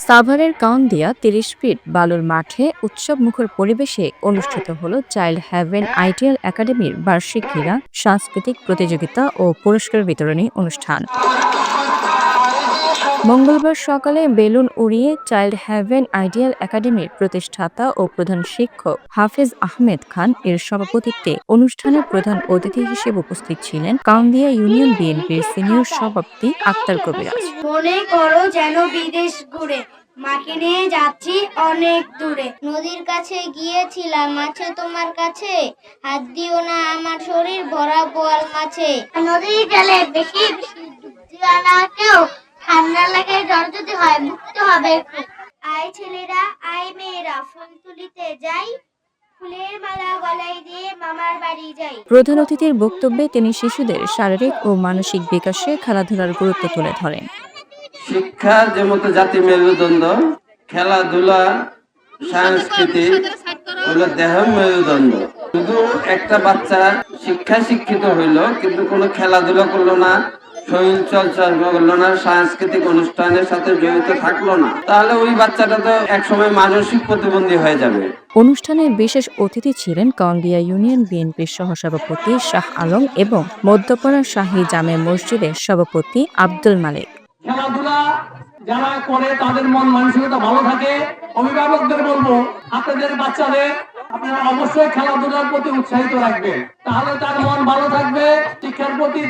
সাভারের কাউন্দিয়া ৩০ ফিট বালুর মাঠে উৎসবমুখর পরিবেশে অনুষ্ঠিত হলো চাইল্ড হ্যাভেন আইডিয়াল একাডেমির বার্ষিক ক্রীড়া, সাংস্কৃতিক প্রতিযোগিতা ও পুরস্কার বিতরণী অনুষ্ঠান। মঙ্গলবার সকালে বেলুন উড়িয়ে চাইল্ড হ্যাভেন আইডিয়াল একাডেমির প্রতিষ্ঠাতা ও প্রধান শিক্ষক হাফেজ আহমেদ খান এর সভাপতিত্বে অনুষ্ঠানের প্রধান অতিথি হিসেবে উপস্থিত ছিলেন কাউন্দিয়া ইউনিয়ন বিএনপির সিনিয়র সভাপতি আক্তার কবিরাজ। মনে করো যেন বিদেশ ঘুরে মাকে নিয়ে যাচ্ছি অনেক দূরে। নদীর কাছে গিয়েছিলাম মাছে তোমার কাছে, হাত দিও না আমার শরীর ভরা বোয়াল মাছে। নদীর জলে বেশি বেশি ডুব দিও না কেউ, ঠান্ডা লাগে জ্বর যদি হয় ভুগতে হবে। আয় ছেলেরা আয় মেয়েরা ফুল তুলিতে যাই, ফুলের মালা গলায় দিয়ে মামার বাড়ি যাই। প্রধান অতিথির বক্তব্যে তিনি শিশুদের শারীরিক ও মানসিক বিকাশে খেলাধুলার গুরুত্ব তুলে ধরেন। শিক্ষা যেমন জাতি মেরুদণ্ড, খেলাধুলা সংস্কৃতি হলো দেহ মেরুদণ্ড। শুধু একটা বাচ্চা শিক্ষিত হইলো কিন্তু কোনো খেলাধুলা করলো না, শরীর চর্চা করলো না, সাংস্কৃতিক অনুষ্ঠানের সাথে জড়িত থাকলো না, তাহলে ওই বাচ্চাটা তো একসময় মানসিক প্রতিবন্ধী হয়ে যাবে। অনুষ্ঠানে বিশেষ অতিথি ছিলেন কাউন্দিয়া ইউনিয়ন বিএনপির সহসভাপতি শাহ আলম এবং মধ্যপাড়া শাহী জামে মসজিদের সভাপতি আব্দুল মালিক। খেলাধুলা যারা করে তাদের মন মানসিকতা ভালো থাকে। অভিভাবকদের বলবো আপনাদের বাচ্চাদের আপনারা অবশ্যই খেলাধুলার প্রতি উৎসাহিত রাখবেন, তাহলে তার মন ভালো থাকবে, শিক্ষার প্রতি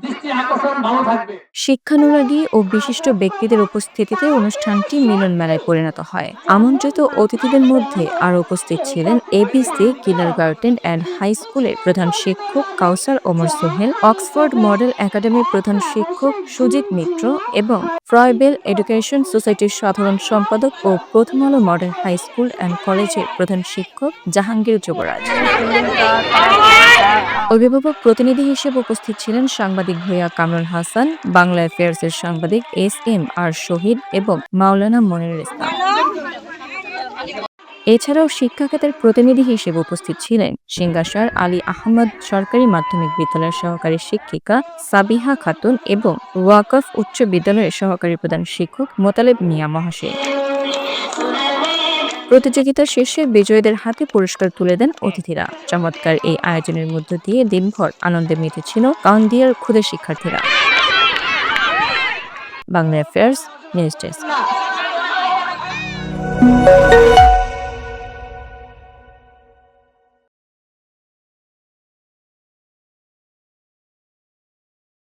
দৃষ্টি আকর্ষণ ভালো থাকবে। শিক্ষানুরাগী ও বিশিষ্ট ব্যক্তিদের উপস্থিতিতে অনুষ্ঠানটি মিলন মেলায় পরিণত হয়। আমন্ত্রিত অতিথিদের মধ্যে আরও উপস্থিত ছিলেন এবিসি কিন্ডারগার্টেন অ্যান্ড হাই স্কুলের প্রধান শিক্ষক কাউসার ওমর সোহেল, অক্সফোর্ড মডেল একাডেমির প্রধান শিক্ষক সুজিত মিত্র এবং ফ্রয়বেল এডুকেশন সোসাইটির সাধারণ সম্পাদক ও প্রথম আলো মডেল হাই স্কুল অ্যান্ড কলেজের প্রধান শিক্ষক জাহাঙ্গীর যুবরাজ। অভিভাবক প্রতিনিধি হিসেবে উপস্থিত ছিলেন সাংবাদিক ভূঁইয়া কামরুল হাসান, বাংলা অ্যাফেয়ার্সের সাংবাদিক SM আর শহীদ এবং মাওলানা মনিরুল ইসলাম। এছাড়াও শিক্ষাখাতের প্রতিনিধি হিসেবে উপস্থিত ছিলেন সিঙ্গাসার আলী আহমদ সরকারি মাধ্যমিক বিদ্যালয়ের সহকারী শিক্ষিকা সাবিহা খাতুন এবং ওয়াকফ উচ্চ বিদ্যালয়ের সহকারী প্রধান শিক্ষক মোতালেব মিয়া মহাশয়। প্রতিযোগিতা শেষে বিজয়ীদের হাতে পুরস্কার তুলে দেন অতিথিরা। চমৎকার এই আয়োজনের মধ্য দিয়ে দিনভর আনন্দে মেতেছিল কাউন্দিয়ার ক্ষুদে শিক্ষার্থীরা। Bangla affairs news desk.